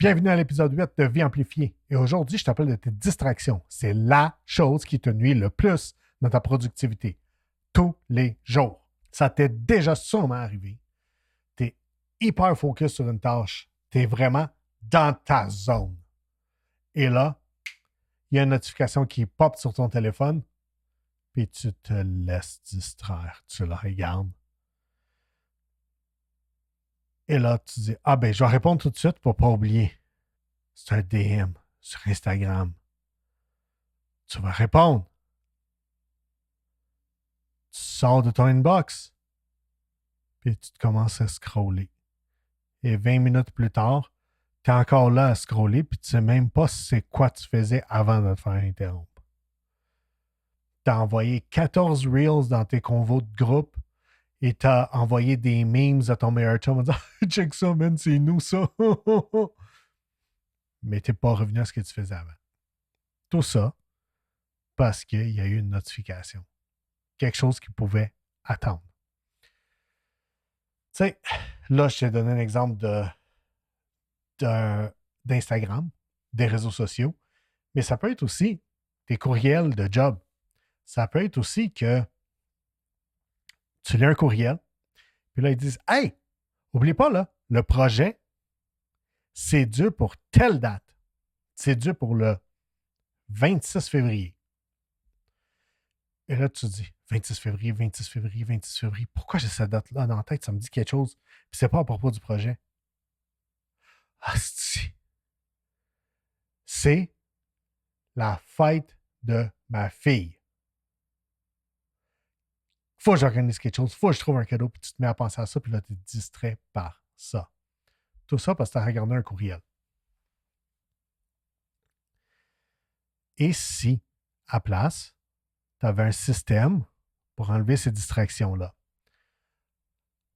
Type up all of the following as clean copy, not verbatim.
Bienvenue à l'épisode 8 de Vie amplifiée. Et aujourd'hui, je t'appelle de tes distractions. C'est la chose qui te nuit le plus dans ta productivité. Tous les jours. Ça t'est déjà sûrement arrivé. Tu es hyper focus sur une tâche. Tu es vraiment dans ta zone. Et là, il y a une notification qui pop sur ton téléphone, puis tu te laisses distraire. Tu la regardes. Et là, tu dis, je vais répondre tout de suite pour pas oublier. C'est un DM sur Instagram. Tu vas répondre. Tu sors de ton inbox. Puis tu te commences à scroller. Et 20 minutes plus tard, tu es encore là à scroller, puis tu sais même pas c'est quoi tu faisais avant de te faire interrompre. Tu as envoyé 14 Reels dans tes convos de groupe et tu as envoyé des memes à ton meilleur chum en disant « Check ça, man, c'est nous, ça! » Mais tu n'es pas revenu à ce que tu faisais avant. Tout ça parce qu'il y a eu une notification. Quelque chose qui pouvait attendre. Tu sais, là, je t'ai donné un exemple d'Instagram, des réseaux sociaux, mais ça peut être aussi tes courriels de job. Ça peut être aussi que tu lis un courriel, puis là, ils disent « Hey, oublie pas, là, le projet, c'est dû pour telle date. C'est dû pour le 26 février. » Et là, tu te dis, 26 février, 26 février, 26 février, pourquoi j'ai cette date-là dans la tête? Ça me dit quelque chose. Puis c'est pas à propos du projet. C'est la fête de ma fille. Faut que j'organise quelque chose, faut que je trouve un cadeau, puis tu te mets à penser à ça, puis là, tu es distrait par ça. Tout ça parce que tu as regardé un courriel. Et si, à place, tu avais un système pour enlever ces distractions-là,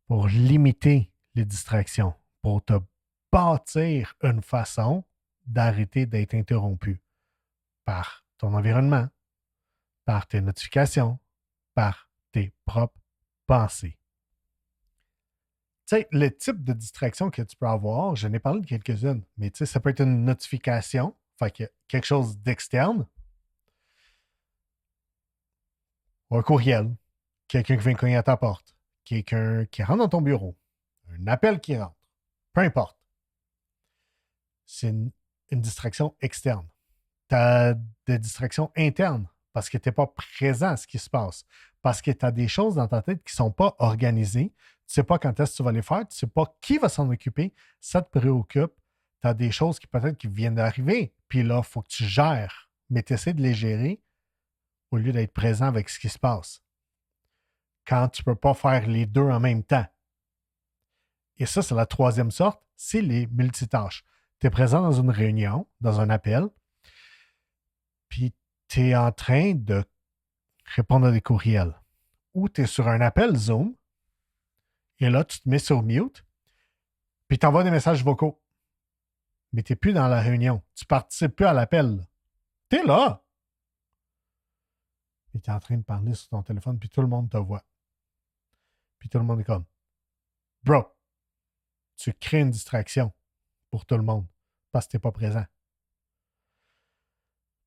pour limiter les distractions, pour te bâtir une façon d'arrêter d'être interrompu par ton environnement, par tes notifications, par tes propres pensées. Tu sais, le type de distraction que tu peux avoir, je n'ai parlé de quelques-unes, mais tu sais, ça peut être une notification, fait que quelque chose d'externe, ou un courriel, quelqu'un qui vient cogner à ta porte, quelqu'un qui rentre dans ton bureau, un appel qui rentre, peu importe. C'est une distraction externe. Tu as des distractions internes parce que tu n'es pas présent à ce qui se passe. Parce que tu as des choses dans ta tête qui ne sont pas organisées. Tu ne sais pas quand est-ce que tu vas les faire. Tu ne sais pas qui va s'en occuper. Ça te préoccupe. Tu as des choses qui peut-être qui viennent d'arriver. Puis là, il faut que tu gères. Mais tu essaies de les gérer au lieu d'être présent avec ce qui se passe. Quand tu ne peux pas faire les deux en même temps. Et ça, c'est la troisième sorte. C'est les multitâches. Tu es présent dans une réunion, dans un appel, puis tu es en train de répondre à des courriels. Ou tu es sur un appel Zoom, et là, tu te mets sur mute, puis tu envoies des messages vocaux. Mais tu n'es plus dans la réunion. Tu ne participes plus à l'appel. Tu es là. Et tu es en train de parler sur ton téléphone, puis tout le monde te voit. Puis tout le monde est comme, bro, tu crées une distraction pour tout le monde parce que tu n'es pas présent.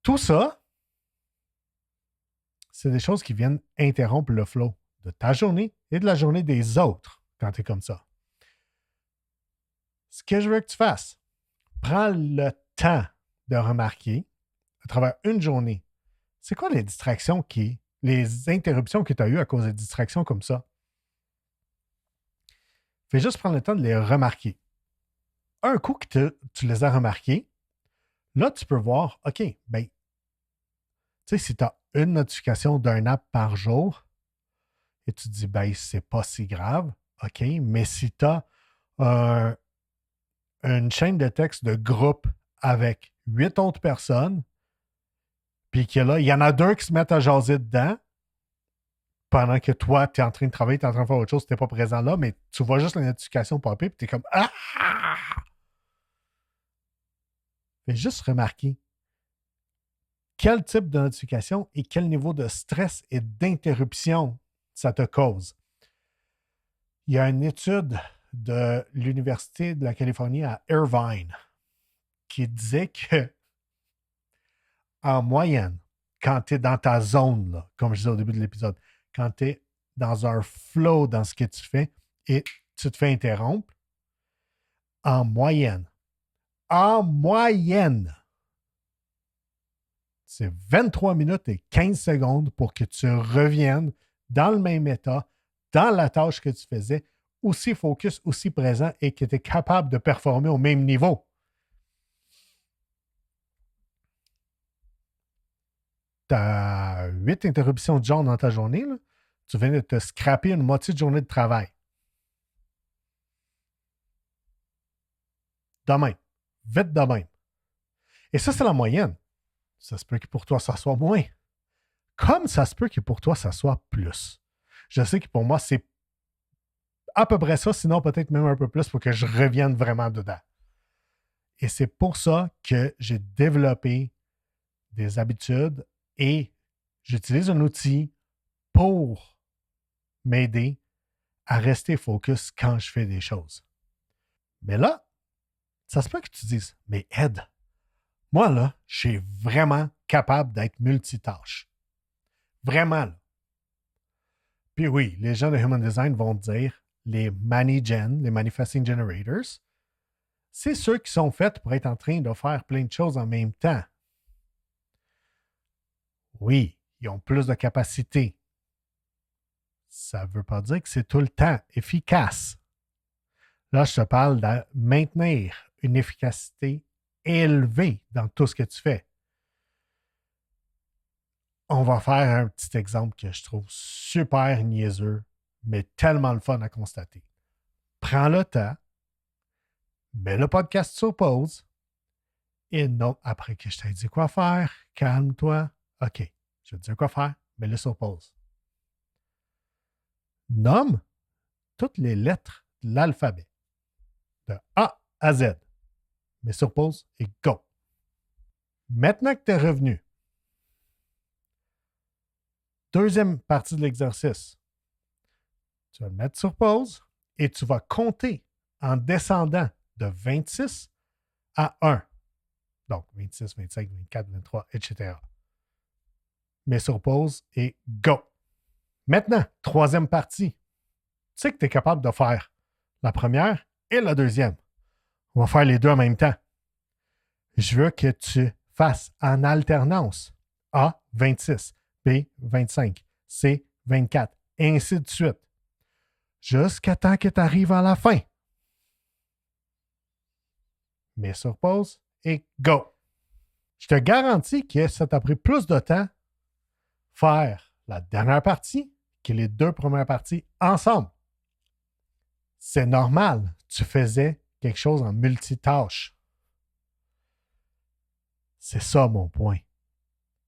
Tout ça, c'est des choses qui viennent interrompre le flow de ta journée et de la journée des autres quand tu es comme ça. Ce que je veux que tu fasses, prends le temps de remarquer à travers une journée, c'est quoi les distractions les interruptions que tu as eues à cause de distractions comme ça? Fais juste prendre le temps de les remarquer. Un coup que tu les as remarqués, là, tu peux voir, OK, tu sais, si tu as une notification d'un app par jour et tu te dis, c'est pas si grave, OK, mais si tu as une chaîne de texte de groupe avec 8 autres personnes, puis que là, il y en a 2 qui se mettent à jaser dedans pendant que toi, tu es en train de travailler, tu es en train de faire autre chose, tu n'es pas présent là, mais tu vois juste la notification popper, puis tu es comme « Ah! » Fais juste remarquer quel type de notification et quel niveau de stress et d'interruption ça te cause. Il y a une étude de l'Université de la Californie à Irvine qui disait que en moyenne, quand tu es dans ta zone, là, comme je disais au début de l'épisode, quand tu es dans un flow dans ce que tu fais et tu te fais interrompre, en moyenne, c'est 23 minutes et 15 secondes pour que tu reviennes dans le même état, dans la tâche que tu faisais, aussi focus, aussi présent et que tu es capable de performer au même niveau. Tu as 8 interruptions de genre dans ta journée, là. Tu viens de te scraper une moitié de journée de travail. De même. Vite de même. Et ça, c'est la moyenne. Ça se peut que pour toi, ça soit moins. Comme ça se peut que pour toi, ça soit plus. Je sais que pour moi, c'est à peu près ça, sinon peut-être même un peu plus pour que je revienne vraiment dedans. Et c'est pour ça que j'ai développé des habitudes et j'utilise un outil pour m'aider à rester focus quand je fais des choses. Mais là, ça se peut que tu dises, mais Ed, moi là, je suis vraiment capable d'être multitâche. Vraiment là. Puis oui, les gens de Human Design vont dire les ManiGen, les Manifesting Generators, c'est ceux qui sont faits pour être en train de faire plein de choses en même temps. Oui, ils ont plus de capacité. Ça ne veut pas dire que c'est tout le temps efficace. Là, je te parle de maintenir une efficacité élevée dans tout ce que tu fais. On va faire un petit exemple que je trouve super niaiseux, mais tellement le fun à constater. Prends le temps, mets le podcast sur pause, et non, après que je t'ai dit quoi faire, calme-toi. OK, je vais te dire quoi faire, mets-le sur pause. Nomme toutes les lettres de l'alphabet, de A à Z. Mets sur pause et go. Maintenant que tu es revenu, deuxième partie de l'exercice, tu vas le mettre sur pause et tu vas compter en descendant de 26 à 1. Donc, 26, 25, 24, 23, etc. Mets sur pause et go. Maintenant, troisième partie. Tu sais que tu es capable de faire la première et la deuxième. On va faire les deux en même temps. Je veux que tu fasses en alternance A, 26, B, 25, C, 24, et ainsi de suite. Jusqu'à temps que tu arrives à la fin. Mets sur pause et go. Je te garantis que ça t'a pris plus de temps faire la dernière partie que les deux premières parties ensemble. C'est normal. Tu faisais quelque chose en multitâche. C'est ça mon point.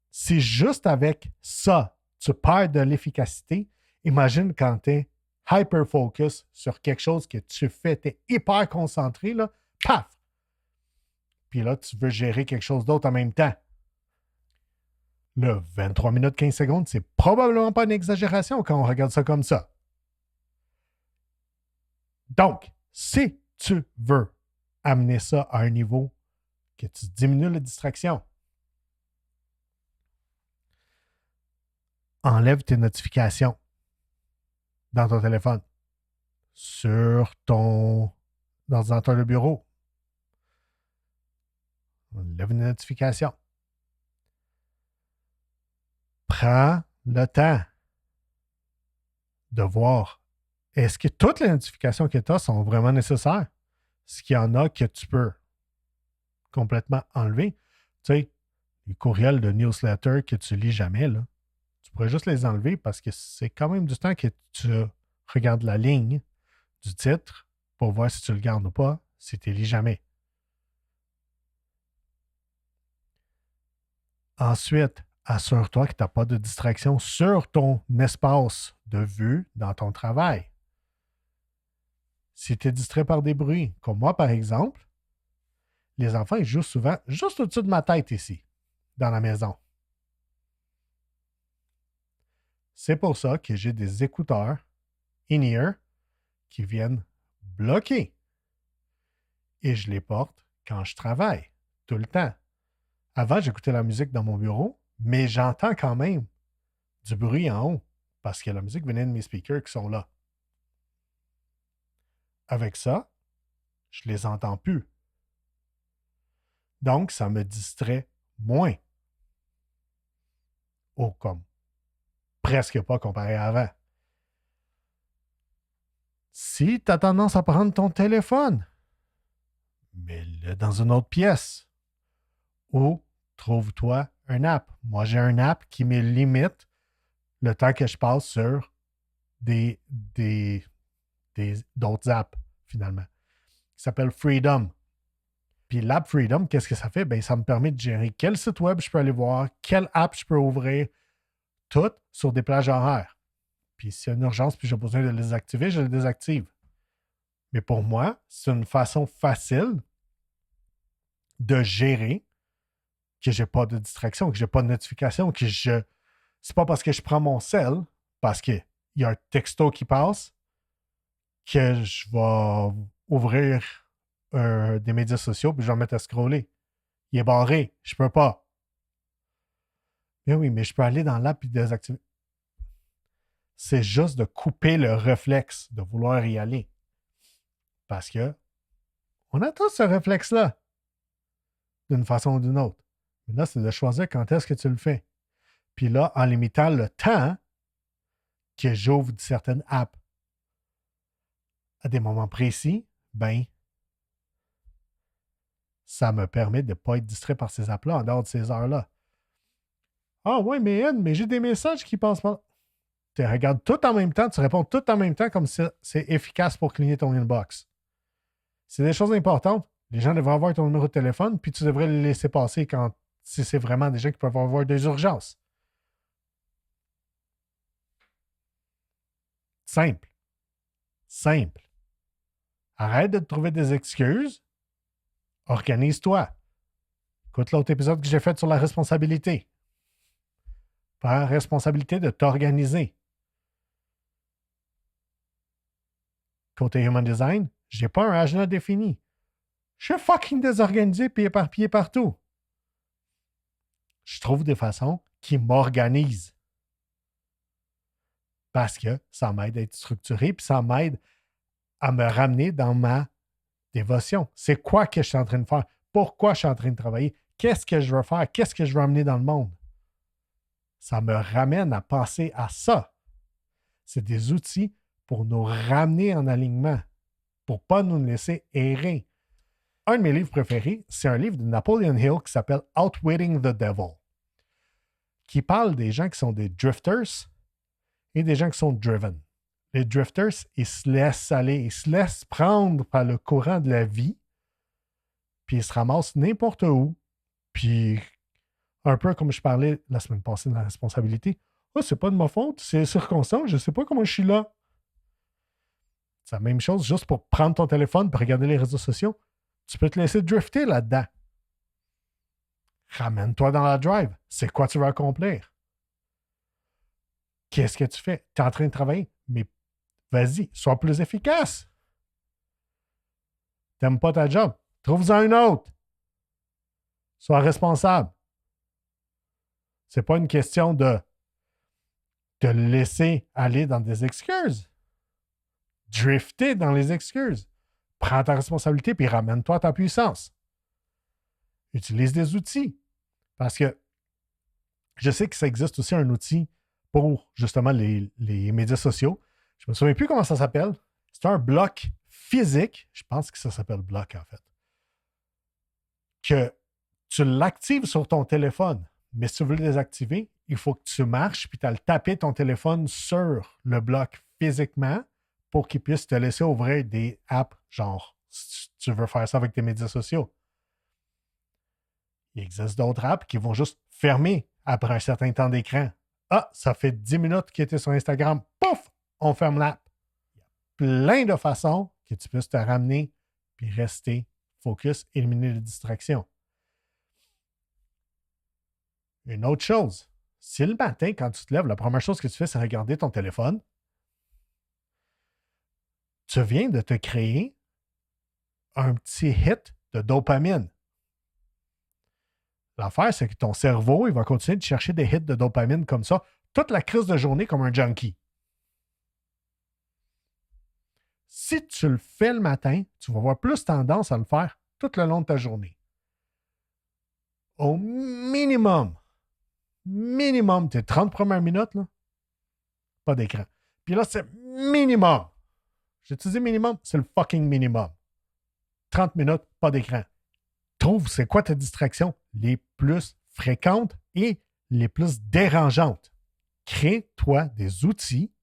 Si juste avec ça, tu perds de l'efficacité, imagine quand tu es hyper-focus sur quelque chose que tu fais, tu es hyper concentré, là, paf! Puis là, tu veux gérer quelque chose d'autre en même temps. Le 23 minutes 15 secondes, c'est probablement pas une exagération quand on regarde ça comme ça. Donc, si tu veux amener ça à un niveau que tu diminues la distraction, enlève tes notifications dans ton téléphone, sur ton ordinateur de bureau. Enlève une notification. Prends le temps de voir est-ce que toutes les notifications que tu as sont vraiment nécessaires? Est-ce qu'il y en a que tu peux complètement enlever? Tu sais, les courriels de newsletter que tu lis jamais, là, tu pourrais juste les enlever parce que c'est quand même du temps que tu regardes la ligne du titre pour voir si tu le gardes ou pas, si tu ne lis jamais. Ensuite, assure-toi que tu n'as pas de distraction sur ton espace de vue dans ton travail. Si tu es distrait par des bruits, comme moi par exemple, les enfants ils jouent souvent juste au-dessus de ma tête ici, dans la maison. C'est pour ça que j'ai des écouteurs in-ear qui viennent bloquer. Et je les porte quand je travaille. tout le temps. Avant, j'écoutais la musique dans mon bureau, mais j'entends quand même du bruit en haut parce que la musique venait de mes speakers qui sont là. Avec ça, je les entends plus. Donc, ça me distrait moins. Oh, comme presque pas comparé à avant. Si tu as tendance à prendre ton téléphone, mets-le dans une autre pièce. Ou trouve-toi un app. Moi, j'ai un app qui me limite le temps que je passe sur d'autres apps, finalement. Qui s'appelle Freedom. Puis l'app Freedom, qu'est-ce que ça fait? Ben, ça me permet de gérer quel site web je peux aller voir, quelle app je peux ouvrir, tout sur des plages horaires. Puis s'il y a une urgence puis j'ai besoin de les désactiver, je les désactive. Mais pour moi, c'est une façon facile de gérer que j'ai pas de distraction, que j'ai pas de notification, que je... C'est pas parce que je prends mon cell, parce qu'il y a un texto qui passe, que je vais ouvrir des médias sociaux puis je vais me mettre à scroller. Il est barré. Je peux pas. Mais oui, mais je peux aller dans l'app et désactiver. C'est juste de couper le réflexe de vouloir y aller. Parce que on a tous ce réflexe-là, d'une façon ou d'une autre. Mais là, c'est de choisir quand est-ce que tu le fais. Puis là, en limitant le temps que j'ouvre certaines apps à des moments précis, ben, ça me permet de ne pas être distrait par ces apps-là en dehors de ces heures-là. Ah ouais, mais j'ai des messages qui passent pas. Tu regardes tout en même temps, tu réponds tout en même temps comme si c'est efficace pour cligner ton inbox. C'est des choses importantes. Les gens devraient avoir ton numéro de téléphone, puis tu devrais les laisser passer si c'est vraiment des gens qui peuvent avoir des urgences. Simple. Simple. Arrête de te trouver des excuses. Organise-toi. Écoute l'autre épisode que j'ai fait sur la responsabilité. Prends responsabilité de t'organiser. Côté Human Design, j'ai pas un agenda défini. Je suis fucking désorganisé et éparpillé partout. Je trouve des façons qui m'organisent. Parce que ça m'aide à être structuré puis ça m'aide à me ramener dans ma dévotion. C'est quoi que je suis en train de faire? Pourquoi je suis en train de travailler? Qu'est-ce que je veux faire? Qu'est-ce que je veux amener dans le monde? Ça me ramène à penser à ça. C'est des outils pour nous ramener en alignement, pour ne pas nous laisser errer. Un de mes livres préférés, c'est un livre de Napoleon Hill qui s'appelle Outwitting the Devil, qui parle des gens qui sont des drifters et des gens qui sont driven. Les drifters, ils se laissent aller, ils se laissent prendre par le courant de la vie, puis ils se ramassent n'importe où, puis un peu comme je parlais la semaine passée de la responsabilité. « Ah, c'est pas de ma faute, c'est les circonstances, je sais pas comment je suis là. » C'est la même chose, juste pour prendre ton téléphone et regarder les réseaux sociaux. Tu peux te laisser drifter là-dedans. Ramène-toi dans la drive. C'est quoi tu veux accomplir? Qu'est-ce que tu fais? Tu es en train de travailler, mais vas-y, sois plus efficace. T'aimes pas ta job? Trouve-en une autre. Sois responsable. C'est pas une question de te laisser aller dans des excuses. Drifter dans les excuses. Prends ta responsabilité puis ramène-toi à ta puissance. Utilise des outils. Parce que je sais que ça existe aussi un outil pour justement les médias sociaux. Je ne me souviens plus comment ça s'appelle. C'est un bloc physique. Je pense que ça s'appelle bloc en fait. Que tu l'actives sur ton téléphone. Mais si tu veux le désactiver, il faut que tu marches puis tu as le taper ton téléphone sur le bloc physiquement pour qu'il puisse te laisser ouvrir des apps, genre, si tu veux faire ça avec tes médias sociaux. Il existe d'autres apps qui vont juste fermer après un certain temps d'écran. Ah, ça fait 10 minutes qu'il était sur Instagram. Pouf! On ferme l'app. Il y a plein de façons que tu puisses te ramener puis rester focus, éliminer les distractions. Une autre chose, si le matin, quand tu te lèves, la première chose que tu fais, c'est regarder ton téléphone, tu viens de te créer un petit hit de dopamine. L'affaire, c'est que ton cerveau, il va continuer de chercher des hits de dopamine comme ça toute la crise de journée comme un junkie. Si tu le fais le matin, tu vas avoir plus tendance à le faire tout le long de ta journée. Au minimum, tes 30 premières minutes, là, pas d'écran. Puis là, c'est minimum. J'ai utilisé minimum, c'est le fucking minimum. 30 minutes, pas d'écran. Trouve c'est quoi tes distractions les plus fréquentes et les plus dérangeantes. Crée-toi des outils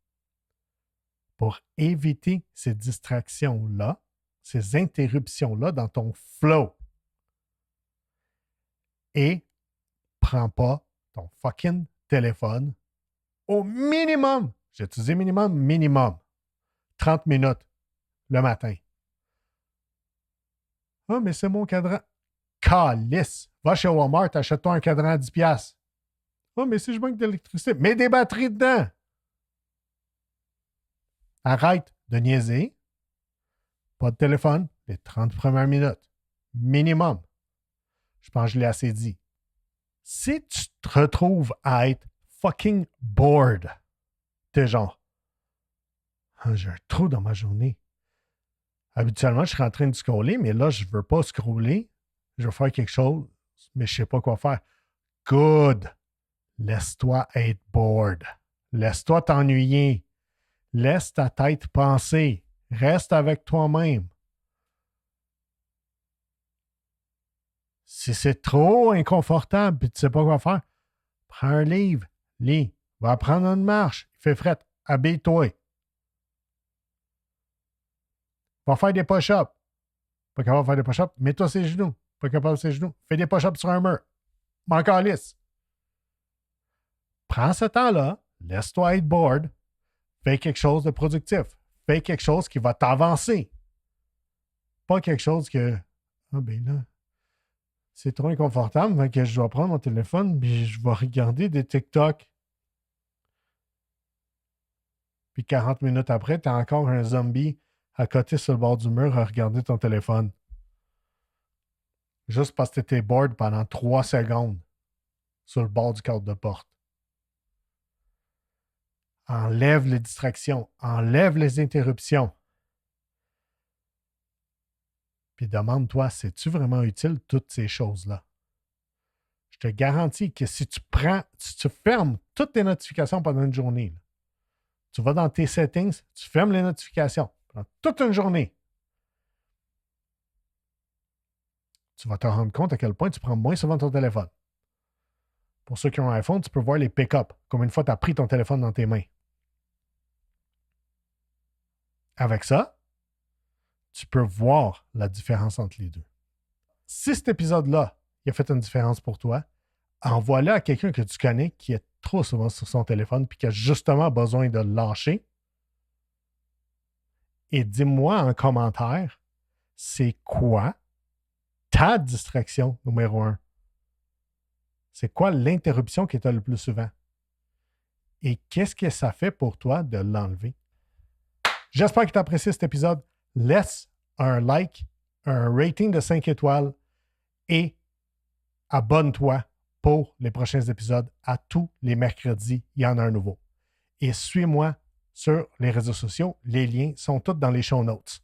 pour éviter ces distractions-là, ces interruptions-là dans ton flow. Et prends pas ton fucking téléphone au minimum. J'ai utilisé minimum. 30 minutes le matin. Ah, mais c'est mon cadran. Calice. Va chez Walmart, achète-toi un cadran à 10$. Ah, mais si je manque d'électricité, mets des batteries dedans. Arrête de niaiser. Pas de téléphone les 30 premières minutes. Minimum. Je pense que je l'ai assez dit. Si tu te retrouves à être fucking bored, t'es genre, ah, j'ai un trou dans ma journée. Habituellement, je serais en train de scroller, mais là, je ne veux pas scroller. Je veux faire quelque chose, mais je ne sais pas quoi faire. Good. Laisse-toi être bored. Laisse-toi t'ennuyer. Laisse ta tête penser. Reste avec toi-même. Si c'est trop inconfortable et tu ne sais pas quoi faire, prends un livre, lis, va prendre une marche, il fait fret, habille-toi. Va faire des push-ups. Pas capable de faire des push-ups, mets-toi ses genoux. Pas capable de ses genoux, fais des push-ups sur un mur. M'en calisse. Prends ce temps-là, laisse-toi être bored, fais quelque chose de productif. Fais quelque chose qui va t'avancer. Pas quelque chose que, ah ben là, c'est trop inconfortable, donc je dois prendre mon téléphone puis je vais regarder des TikTok. Puis 40 minutes après, t'as encore un zombie à côté sur le bord du mur à regarder ton téléphone. Juste parce que t'étais bored pendant 3 secondes sur le bord du cadre de porte. Enlève les distractions, enlève les interruptions. Puis demande-toi, c'est-tu vraiment utile toutes ces choses-là? Je te garantis que si tu fermes toutes tes notifications pendant une journée, là, tu vas dans tes settings, tu fermes les notifications pendant toute une journée. Tu vas te rendre compte à quel point tu prends moins souvent ton téléphone. Pour ceux qui ont un iPhone, tu peux voir les pick-up. Combien de fois tu as pris ton téléphone dans tes mains. Avec ça, tu peux voir la différence entre les deux. Si cet épisode-là, il a fait une différence pour toi, envoie-le à quelqu'un que tu connais qui est trop souvent sur son téléphone et qui a justement besoin de le lâcher. Et dis-moi en commentaire, c'est quoi ta distraction numéro 1? C'est quoi l'interruption qui t'a le plus souvent? Et qu'est-ce que ça fait pour toi de l'enlever? J'espère que tu as apprécié cet épisode. Laisse un like, un rating de 5 étoiles et abonne-toi pour les prochains épisodes. À tous les mercredis, il y en a un nouveau. Et suis-moi sur les réseaux sociaux. Les liens sont tous dans les show notes.